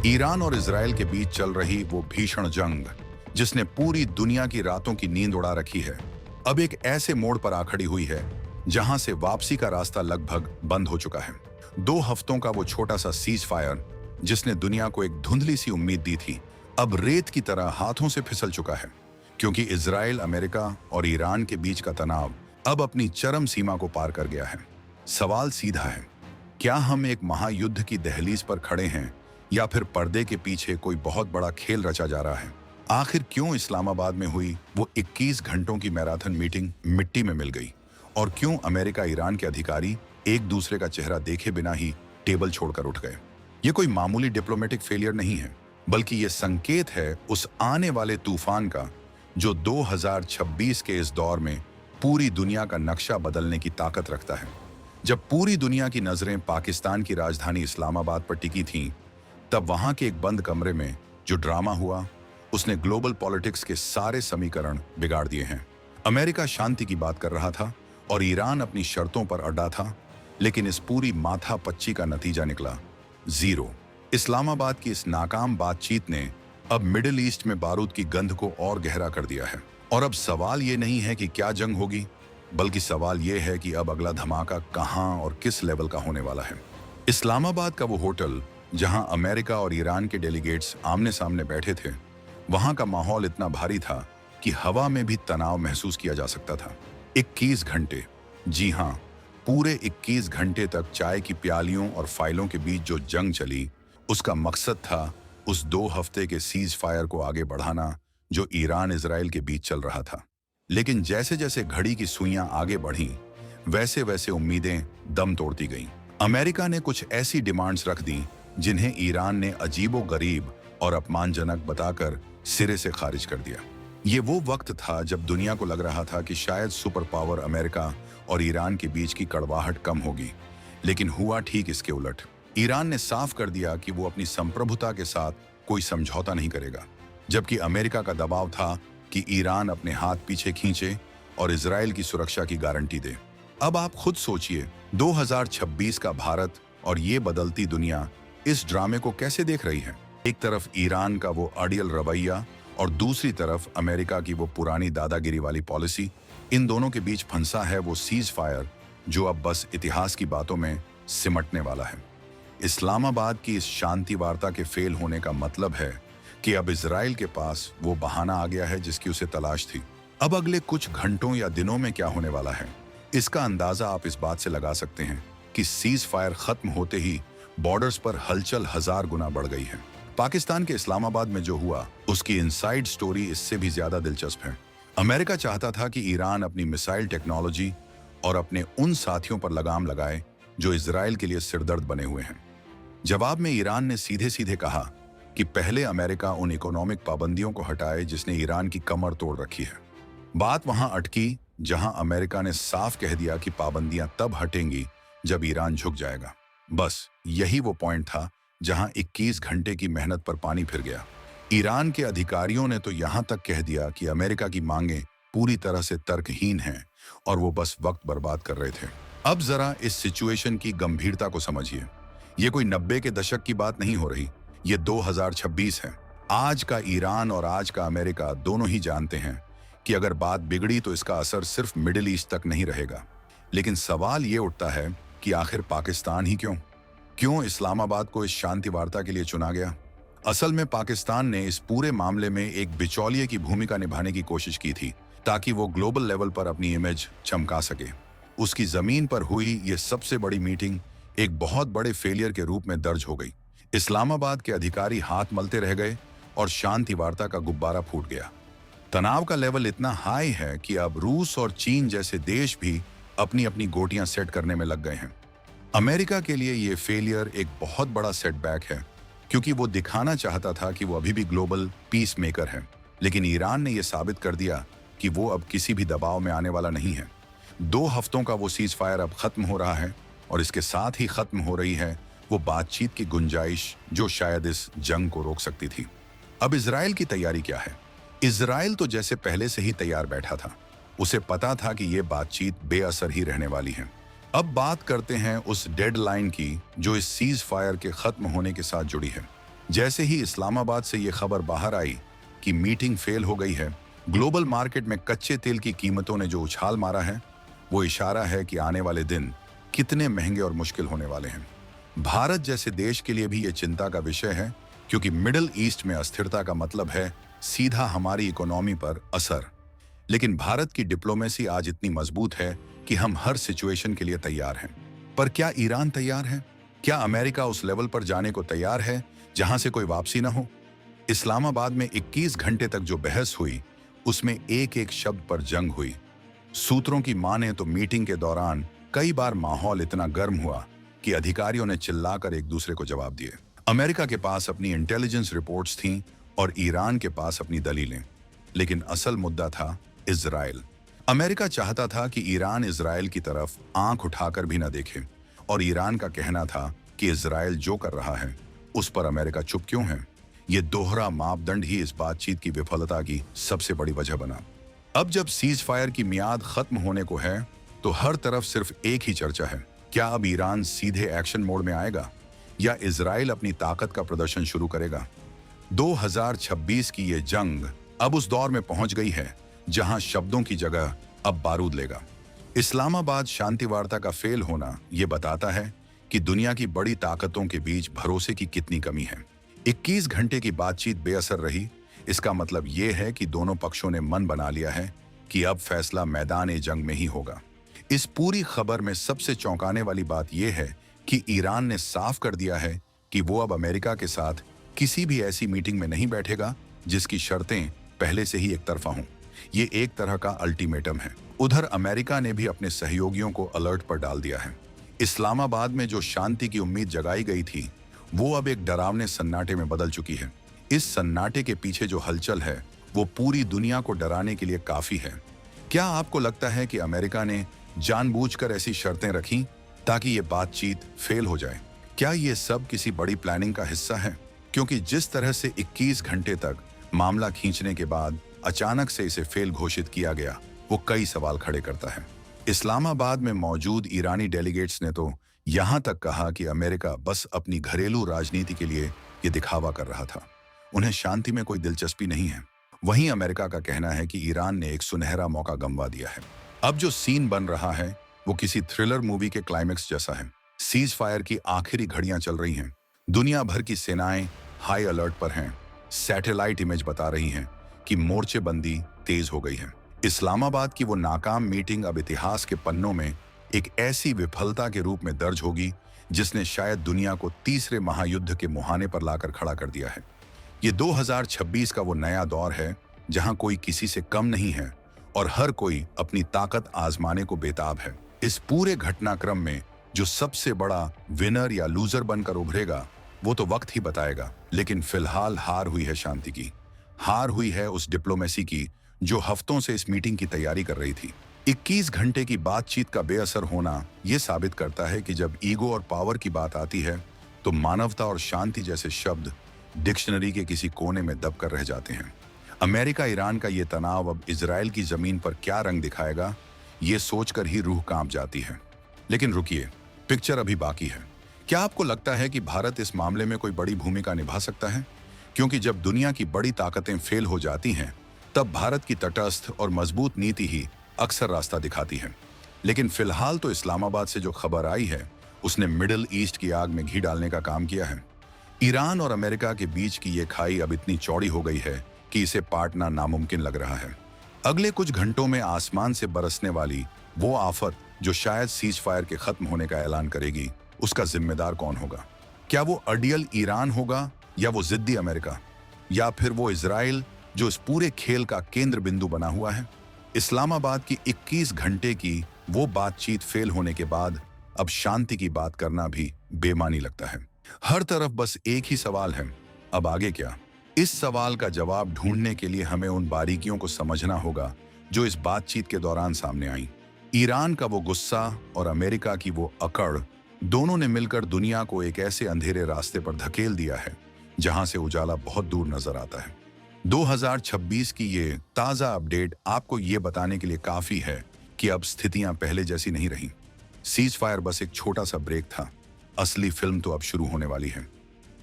Iran और Israel के बीच चल रही वो भीषण जंग जिसने पूरी दुनिया की रातों की नींद उड़ा रखी है, अब एक ऐसे मोड़ पर आ खड़ी हुई है जहां से वापसी का रास्ता लगभग बंद हो चुका है। 2 हफ्तों का वो छोटा सा सीज फायर जिसने दुनिया को एक धुंधली सी उम्मीद दी थी, अब रेत की तरह हाथों से फिसल चुका है, क्योंकि इजराइल, अमेरिका और ईरान के बीच का तनाव अब अपनी चरम सीमा को पार कर गया है। सवाल सीधा है, क्या हम एक महायुद्ध की दहलीज पर खड़े हैं या फिर पर्दे के पीछे कोई बहुत बड़ा खेल रचा जा रहा है? आखिर क्यों इस्लामाबाद में हुई वो 21 घंटों की मैराथन मीटिंग मिट्टी में मिल गई, और क्यों अमेरिका ईरान के अधिकारी एक दूसरे का चेहरा देखे बिना ही टेबल छोड़कर उठ गए? ये कोई मामूली डिप्लोमेटिक फेलियर नहीं है, बल्कि ये संकेत है उस आने वाले तूफान का जो 2026 के इस दौर में पूरी दुनिया का नक्शा बदलने की ताकत रखता है। जब पूरी दुनिया की नजरें पाकिस्तान की राजधानी इस्लामाबाद पर टिकी थीं, तब वहां के एक बंद कमरे में जो ड्रामा हुआ उसने ग्लोबल पॉलिटिक्स के सारे समीकरण बिगाड़ दिए हैं। अमेरिका शांति की बात कर रहा था और ईरान अपनी शर्तों पर अड़ा था, लेकिन इस पूरी माथापच्ची का नतीजा निकला जीरो। इस्लामाबाद की इस नाकाम बातचीत ने अब मिडिल ईस्ट में बारूद की गंध को और गहरा कर दिया है। और अब सवाल ये नहीं है कि क्या जंग होगी, बल्कि सवाल यह है कि अब अगला धमाका कहां और किस लेवल का होने वाला है। इस्लामाबाद का वो होटल जहां अमेरिका और ईरान के डेलीगेट्स आमने सामने बैठे थे, वहां का माहौल इतना भारी था कि हवा में भी तनाव महसूस किया जा सकता था। 21 घंटे, जी हां, पूरे 21 घंटे तक चाय की प्यालियों और फाइलों के बीच जो जंग चली, उसका मकसद था उस 2 हफ्ते के सीज फायर को आगे बढ़ाना जो ईरान इजराइल के बीच चल रहा था। लेकिन जैसे जैसे घड़ी की सुइयां आगे बढ़ीं, वैसे वैसे उम्मीदें दम तोड़ती गईं। अमेरिका ने कुछ ऐसी डिमांड्स रख दी जिन्हें ईरान ने अजीबो-गरीब और अपमानजनक बताकर सिरे से खारिज कर दिया। ये वो वक्त था जब दुनिया को लग रहा था कि शायद सुपर पावर अमेरिका और ईरान के बीच की कड़वाहट कम होगी, लेकिन हुआ ठीक इसके उलट। ईरान ने साफ कर दिया कि वो अपनी संप्रभुता के साथ कोई समझौता नहीं करेगा, जबकि अमेरिका का दबाव था कि ईरान अपने हाथ पीछे खींचे और इजराइल की सुरक्षा की गारंटी दे। अब आप खुद सोचिए, 2026 का भारत और ये बदलती दुनिया इस ड्रामे को कैसे देख रही है? एक तरफ ईरान का वो अड़ियल रवैया और दूसरी तरफ अमेरिका की वो पुरानी दादागिरी वाली पॉलिसी। इन दोनों के बीच फंसा है वो सीज फायर जो अब बस इतिहास की बातों में सिमटने वाला है। इस्लामाबाद की इस शांति वार्ता के फेल होने का मतलब है कि अब इजराइल के पास वो बहाना आ गया है जिसकी उसे तलाश थी। अब अगले कुछ घंटों या दिनों में क्या होने वाला है, इसका अंदाजा आप इस बात से लगा सकते हैं कि सीज फायर खत्म होते ही बॉर्डर्स पर हलचल 1000 गुना बढ़ गई है। पाकिस्तान के इस्लामाबाद में जो हुआ उसकी इनसाइड स्टोरी इससे भी ज्यादा दिलचस्प है। अमेरिका चाहता था कि ईरान अपनी मिसाइल टेक्नोलॉजी और अपने उन साथियों पर लगाम लगाए जो इजराइल के लिए सिरदर्द बने हुए हैं। जवाब में ईरान ने सीधे सीधे कहा कि पहले अमेरिका उन इकोनॉमिक पाबंदियों को हटाए जिसने ईरान की कमर तोड़ रखी है। बात वहां अटकी जहां अमेरिका ने साफ कह दिया कि पाबंदियां तब हटेंगी जब ईरान झुक जाएगा। बस यही वो पॉइंट था जहां 21 घंटे की मेहनत पर पानी फिर गया। ईरान के अधिकारियों ने तो यहां तक कह दिया कि अमेरिका की मांगें पूरी तरह से तर्कहीन हैं और वो बस वक्त बर्बाद कर रहे थे। अब जरा इस सिचुएशन की गंभीरता को समझिए। ये कोई 90 के दशक की बात नहीं हो रही, ये 2026 है। आज का ईरान और आज का अमेरिका दोनों ही जानते हैं कि अगर बात बिगड़ी तो इसका असर सिर्फ मिडिल ईस्ट तक नहीं रहेगा। लेकिन सवाल ये उठता है कि आखिर पाकिस्तान ही क्यों इस्लामाबाद को इस शांति वार्ता के लिए चुना गया? असल में पाकिस्तान ने इस पूरे मामले में एक बिचौलिए की भूमिका निभाने की कोशिश की थी ताकि वो ग्लोबल लेवल पर अपनी इमेज चमका सके। उसकी जमीन पर हुई ये सबसे बड़ी मीटिंग एक बहुत बड़े फेलियर के रूप में दर्ज हो गई। इस्लामाबाद के अधिकारी हाथ मलते रह गए और शांति वार्ता का गुब्बारा फूट गया। तनाव का लेवल इतना हाई है कि अब रूस और चीन जैसे देश भी अपनी अपनी गोटियां सेट करने में लग गए हैं। अमेरिका के लिए ये फेलियर एक बहुत बड़ा सेटबैक है, क्योंकि वो दिखाना चाहता था कि वो अभी भी ग्लोबल पीस मेकर है। लेकिन ईरान ने यह साबित कर दिया कि वो अब किसी भी दबाव में आने वाला नहीं है। 2 हफ्तों का वो सीज फायर अब खत्म हो रहा है और इसके साथ ही खत्म हो रही है वो बातचीत की गुंजाइश जो शायद इस जंग को रोक सकती थी। अब इजराइल की तैयारी क्या है? इजराइल तो जैसे पहले से ही तैयार बैठा था। उसे पता था कि ये बातचीत बेअसर ही रहने वाली है। अब बात करते हैं उस डेडलाइन की जो इस सीज फायर के खत्म होने के साथ जुड़ी है। जैसे ही इस्लामाबाद से ये खबर बाहर आई कि मीटिंग फेल हो गई है, ग्लोबल मार्केट में कच्चे तेल की कीमतों ने जो उछाल मारा है, वो इशारा है कि आने वाले दिन कितने महंगे और मुश्किल होने वाले हैं। भारत जैसे देश के लिए भी ये चिंता का विषय है, क्योंकि मिडिल ईस्ट में अस्थिरता का मतलब है सीधा हमारी इकोनॉमी पर असर। लेकिन भारत की डिप्लोमेसी आज इतनी मजबूत है कि हम हर सिचुएशन के लिए तैयार हैं। पर क्या ईरान तैयार है? क्या अमेरिका उस लेवल पर जाने को तैयार है जहां से कोई वापसी ना हो? इस्लामाबाद में 21 घंटे तक जो बहस हुई, उसमें एक एक शब्द पर जंग हुई। सूत्रों की माने तो मीटिंग के दौरान कई बार माहौल इतना गर्म हुआ कि अधिकारियों ने चिल्लाकर एक दूसरे को जवाब दिए। अमेरिका के पास अपनी इंटेलिजेंस रिपोर्ट्स थीं और ईरान के पास अपनी दलीलें। लेकिन असल मुद्दा था इजराइल। अमेरिका चाहता था कि ईरान इजराइल की तरफ आंख उठाकर भी न देखे, और ईरान का कहना था कि इजराइल जो कर रहा है उस पर अमेरिका चुप क्यों है। ये दोहरा मापदंड ही इस बातचीत की विफलता की सबसे बड़ी वजह बना। अब जब सीज फायर की मियाद खत्म होने को है, तो हर तरफ सिर्फ एक ही चर्चा है, क्या अब ईरान सीधे एक्शन मोड में आएगा या इजराइल अपनी ताकत का प्रदर्शन शुरू करेगा। 2026 की ये जंग अब उस दौर में पहुंच गई है जहां शब्दों की जगह अब बारूद लेगा। इस्लामाबाद शांति वार्ता का फेल होना यह बताता है कि दुनिया की बड़ी ताकतों के बीच भरोसे की कितनी कमी है। 21 घंटे की बातचीत बेअसर रही, इसका मतलब यह है कि दोनों पक्षों ने मन बना लिया है कि अब फैसला मैदान जंग में ही होगा। इस पूरी खबर में सबसे चौंकाने वाली बात यह है कि ईरान ने साफ कर दिया है कि वो अब अमेरिका के साथ किसी भी ऐसी मीटिंग में नहीं बैठेगा जिसकी शर्तें पहले से ही एक तरफा हों। ये एक तरह का अल्टीमेटम है। उधर अमेरिका ने भी अपने सहयोगियों को अलर्ट पर डाल दिया है। इस्लामाबाद में जो शांति की उम्मीद जगाई गई थी, वो अब एक डरावने सन्नाटे में बदल चुकी है। इस सन्नाटे के पीछे जो हलचल है, वो पूरी दुनिया को डराने के लिए काफी है। क्या आपको लगता है कि अमेरिका ने जानबूझकर ऐसी शर्तें रखी ताकि ये बातचीत फेल हो जाए? क्या ये सब किसी बड़ी प्लानिंग का हिस्सा है? क्योंकि जिस तरह से 21 घंटे तक मामला खींचने के बाद अचानक से इसे फेल घोषित किया गया, वो कई सवाल खड़े करता है। इस्लामाबाद में मौजूद ईरानी डेलीगेट्स ने तो यहां तक कहा कि अमेरिका बस अपनी घरेलू राजनीति के लिए ये दिखावा कर रहा था, उन्हें शांति में कोई दिलचस्पी नहीं है। वहीं अमेरिका का कहना है कि ईरान ने एक सुनहरा मौका गंवा दिया है। अब जो सीन बन रहा है वो किसी थ्रिलर मूवी के क्लाइमेक्स जैसा है। सीज फायर की आखिरी घड़ियां चल रही हैं, दुनिया भर की सेनाएं हाई अलर्ट पर हैं, सैटेलाइट इमेज बता रही हैं कि मोर्चेबंदी तेज हो गई है। इस्लामाबाद की वो नाकाम मीटिंग अब इतिहास के पन्नों में एक ऐसी विफलता के रूप में दर्ज होगी जिसने शायद दुनिया को तीसरे महायुद्ध के मुहाने पर लाकर खड़ा कर दिया है। ये 2026 का वो नया दौर है जहां कोई किसी से कम नहीं है और हर कोई अपनी ताकत आजमाने को बेताब है। इस पूरे घटनाक्रम में जो सबसे बड़ा विनर या लूजर बनकर उभरेगा, वो तो वक्त ही बताएगा। लेकिन फिलहाल हार हुई है शांति की, हार हुई है उस डिप्लोमेसी की जो हफ्तों से इस मीटिंग की तैयारी कर रही थी। 21 घंटे की बातचीत का बेअसर होना यह साबित करता है कि जब ईगो और पावर की बात आती है, तो मानवता और शांति जैसे शब्द डिक्शनरी के किसी कोने में दबकर रह जाते हैं। अमेरिका ईरान का ये तनाव अब इजराइल की जमीन पर क्या रंग दिखाएगा, ये सोचकर ही रूह कांप जाती है। लेकिन रुकिए, पिक्चर अभी बाकी है। क्या आपको लगता है कि भारत इस मामले में कोई बड़ी भूमिका निभा सकता है? क्योंकि जब दुनिया की बड़ी ताकतें फेल हो जाती हैं, तब भारत की तटस्थ और मजबूत नीति ही अक्सर रास्ता दिखाती है। लेकिन फिलहाल तो इस्लामाबाद से जो खबर आई है, उसने मिडिल ईस्ट की आग में घी डालने का काम किया है। ईरान और अमेरिका के बीच की ये खाई अब इतनी चौड़ी हो गई है कि इसे पाटना नामुमकिन लग रहा है। अगले कुछ घंटों में आसमान से बरसने वाली वो आफत जो शायद सीज फायर के खत्म होने का ऐलान करेगी, उसका जिम्मेदार कौन होगा? क्या वो अडियल ईरान होगा, या वो जिद्दी अमेरिका, या फिर वो इजराइल जो इस पूरे खेल का केंद्र बिंदु बना हुआ है? इस्लामाबाद की 21 घंटे की वो बातचीत फेल होने के बाद अब शांति की बात करना भी बेमानी लगता है। हर तरफ बस एक ही सवाल है, अब आगे क्या? इस सवाल का जवाब ढूंढने के लिए हमें उन बारीकियों को समझना होगा जो इस बातचीत के दौरान सामने आई। ईरान का वो गुस्सा और अमेरिका की वो अकड़, दोनों ने मिलकर दुनिया को एक ऐसे अंधेरे रास्ते पर धकेल दिया है जहां से उजाला बहुत दूर नजर आता है। 2026 की ये ताजा अपडेट आपको ये बताने के लिए काफी है कि अब स्थितियां पहले जैसी नहीं रही। सीज फायर बस एक छोटा सा ब्रेक था, असली फिल्म तो अब शुरू होने वाली है।